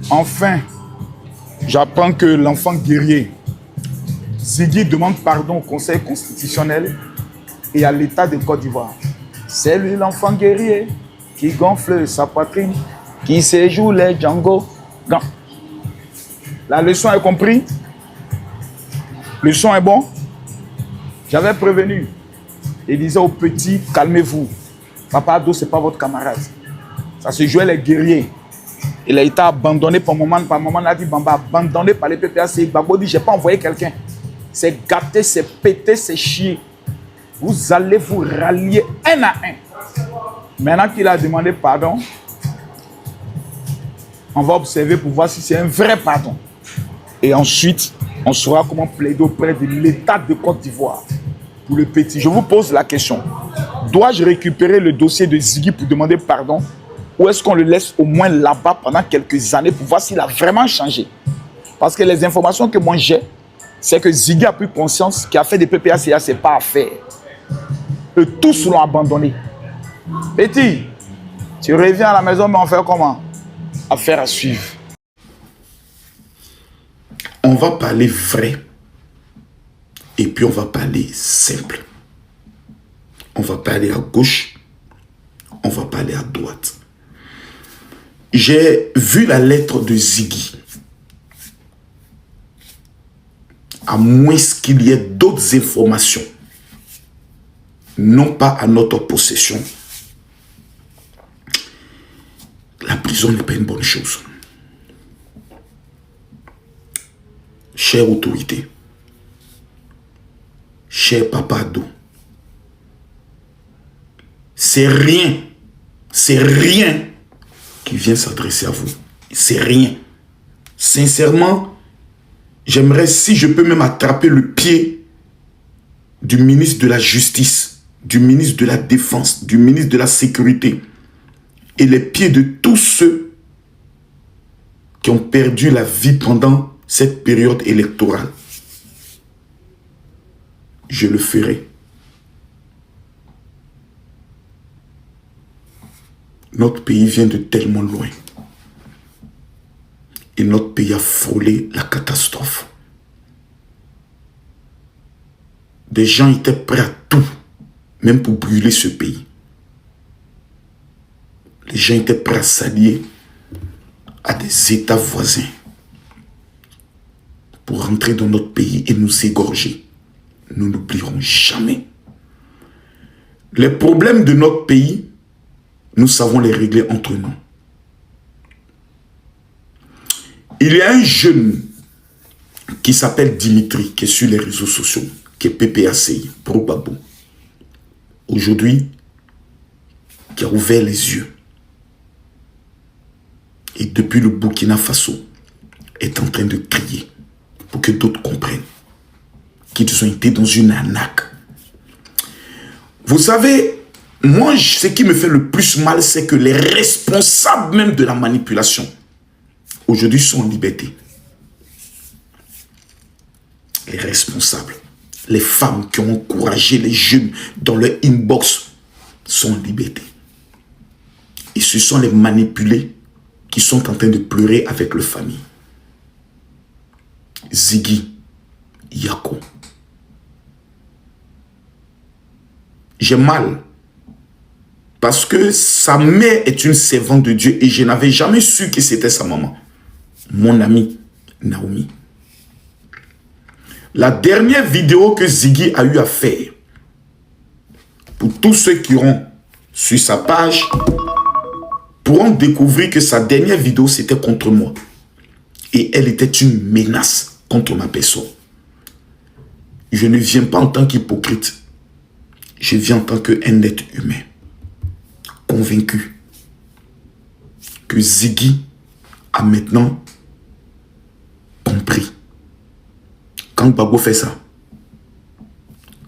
Enfin, j'apprends que l'enfant guerrier, Ziggy, demande pardon au Conseil constitutionnel et à l'État de Côte d'Ivoire. C'est lui l'enfant guerrier qui gonfle sa poitrine, qui séjoue les Django. Non. La leçon est comprise? Le son est bon? J'avais prévenu. Il disait aux petits, calmez-vous. Papa Ado, ce n'est pas votre camarade. Ça se jouait les guerriers. Il a été abandonné par moment. Par moment, on a dit, Bamba, abandonné par les PPAC. Babo dit, je n'ai pas envoyé quelqu'un. C'est gâté, c'est pété, c'est chier. Vous allez vous rallier un à un. Maintenant qu'il a demandé pardon, on va observer pour voir si c'est un vrai pardon. Et ensuite, on saura comment plaider auprès de l'État de Côte d'Ivoire pour le petit. Je vous pose la question. Dois-je récupérer le dossier de Ziggy pour demander pardon ou est-ce qu'on le laisse au moins là-bas pendant quelques années pour voir s'il a vraiment changé? Parce que les informations que moi j'ai, c'est que Ziggy a pris conscience qu'il a fait des PPACA, ce n'est pas à faire. Et tous l'ont abandonné. Petit, tu reviens à la maison, mais on fait comment? Affaire à suivre. On va parler vrai et puis on va parler simple. On va parler à gauche, on va parler à droite. J'ai vu la lettre de Ziggy. À moins qu'il y ait d'autres informations, non pas à notre possession, la prison n'est pas une bonne chose. Chère autorité, cher Papa Ado, c'est rien qui vient s'adresser à vous. C'est rien. Sincèrement, j'aimerais, si je peux même attraper le pied du ministre de la Justice, du ministre de la Défense, du ministre de la Sécurité et les pieds de tous ceux qui ont perdu la vie pendant cette période électorale. Je le ferai. Notre pays vient de tellement loin. Et notre pays a frôlé la catastrophe. Des gens étaient prêts à tout, même pour brûler ce pays. Les gens étaient prêts à s'allier à des États voisins pour rentrer dans notre pays et nous égorger. Nous n'oublierons jamais. Les problèmes de notre pays, nous savons les régler entre nous. Il y a un jeune qui s'appelle Dimitri, qui est sur les réseaux sociaux, qui est PPACI, Pro Babo. Aujourd'hui, qui a ouvert les yeux. Et depuis le Burkina Faso, est en train de crier pour que d'autres comprennent qu'ils ont été dans une arnaque. Vous savez, moi, ce qui me fait le plus mal, c'est que les responsables même de la manipulation, aujourd'hui, sont en liberté. Les responsables, les femmes qui ont encouragé les jeunes dans leur inbox sont en liberté. Et ce sont les manipulés qui sont en train de pleurer avec leur famille. Ziggy, Yako. J'ai mal. Parce que sa mère est une servante de Dieu et je n'avais jamais su que c'était sa maman. Mon amie Naomi. La dernière vidéo que Ziggy a eu à faire, pour tous ceux qui iront sur sa page, pourront découvrir que sa dernière vidéo, c'était contre moi. Et elle était une menace contre ma personne. Je ne viens pas en tant qu'hypocrite. Je viens en tant qu'un être humain. Convaincu que Ziggy a maintenant compris. Quand Babo fait ça,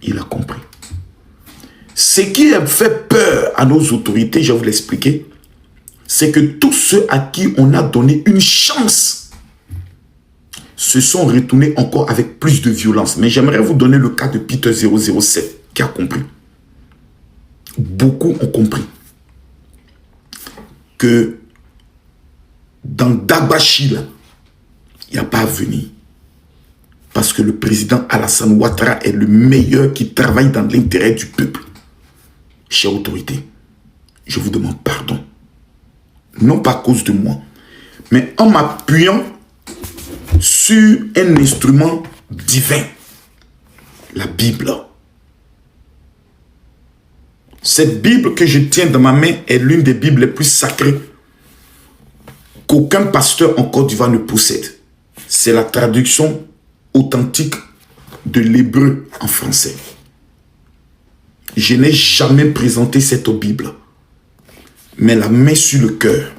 il a compris. Ce qui a fait peur à nos autorités, je vais vous l'expliquer, c'est que tous ceux à qui on a donné une chance se sont retournés encore avec plus de violence. Mais j'aimerais vous donner le cas de Peter 007 qui a compris. Beaucoup ont compris que dans Dabachi, là, il n'y a pas à venir. Parce que le président Alassane Ouattara est le meilleur qui travaille dans l'intérêt du peuple. Chère autorité, je vous demande pardon. Non pas à cause de moi, mais en m'appuyant sur un instrument divin, la Bible. Cette Bible que je tiens dans ma main est l'une des Bibles les plus sacrées qu'aucun pasteur en Côte d'Ivoire ne possède. C'est la traduction authentique de l'hébreu en français. Je n'ai jamais présenté cette Bible, mais la main sur le cœur,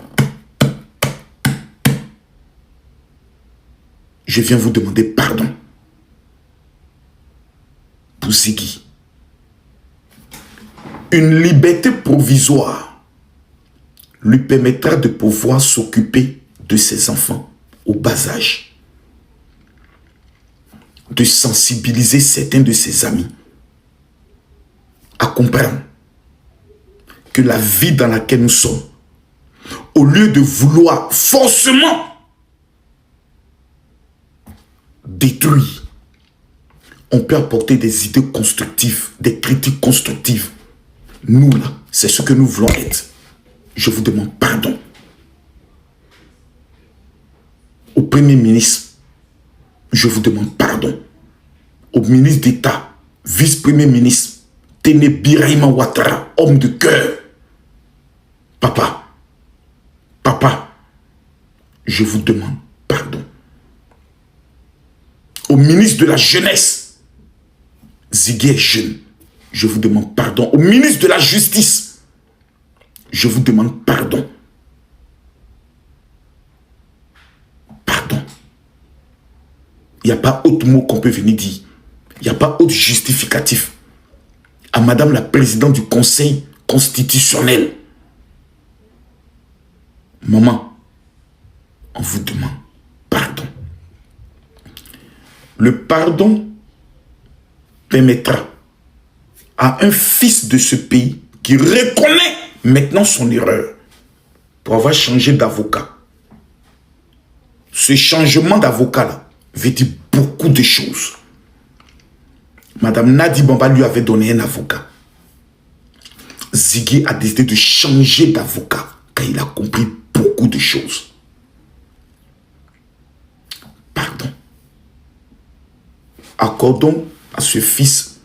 je viens vous demander pardon pour Ziggy. Une liberté provisoire lui permettra de pouvoir s'occuper de ses enfants au bas âge, de sensibiliser certains de ses amis à comprendre que la vie dans laquelle nous sommes, au lieu de vouloir forcément détruire, on peut apporter des idées constructives, des critiques constructives. Nous, là, c'est ce que nous voulons être. Je vous demande pardon. Au Premier ministre, je vous demande pardon. Au ministre d'État, vice-premier ministre, Téné Birahima Ouattara, homme de cœur. Papa, je vous demande pardon. Au ministre de la Jeunesse, Ziggy est jeune, je vous demande pardon. Au ministre de la Justice, je vous demande pardon. Pardon. Il n'y a pas autre mot qu'on peut venir dire. Il n'y a pas autre justificatif. À Madame la Présidente du Conseil constitutionnel. Maman, on vous demande pardon. Le pardon permettra à un fils de ce pays qui reconnaît maintenant son erreur pour avoir changé d'avocat. Ce changement d'avocat-là veut dire beaucoup de choses. Madame Nadi Bamba lui avait donné un avocat. Ziggy a décidé de changer d'avocat car il a compris beaucoup de choses. Pardon. Accordons à ce fils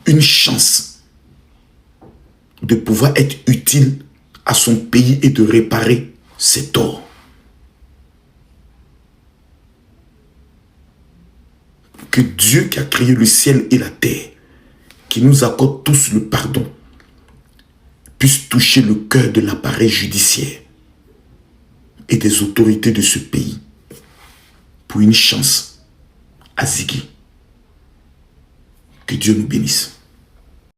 une chance de pouvoir être utile à son pays et de réparer ses torts. Que Dieu qui a créé le ciel et la terre, qui nous accorde tous le pardon, puisse toucher le cœur de l'appareil judiciaire et des autorités de ce pays pour une chance à Ziggy. Que Dieu nous bénisse.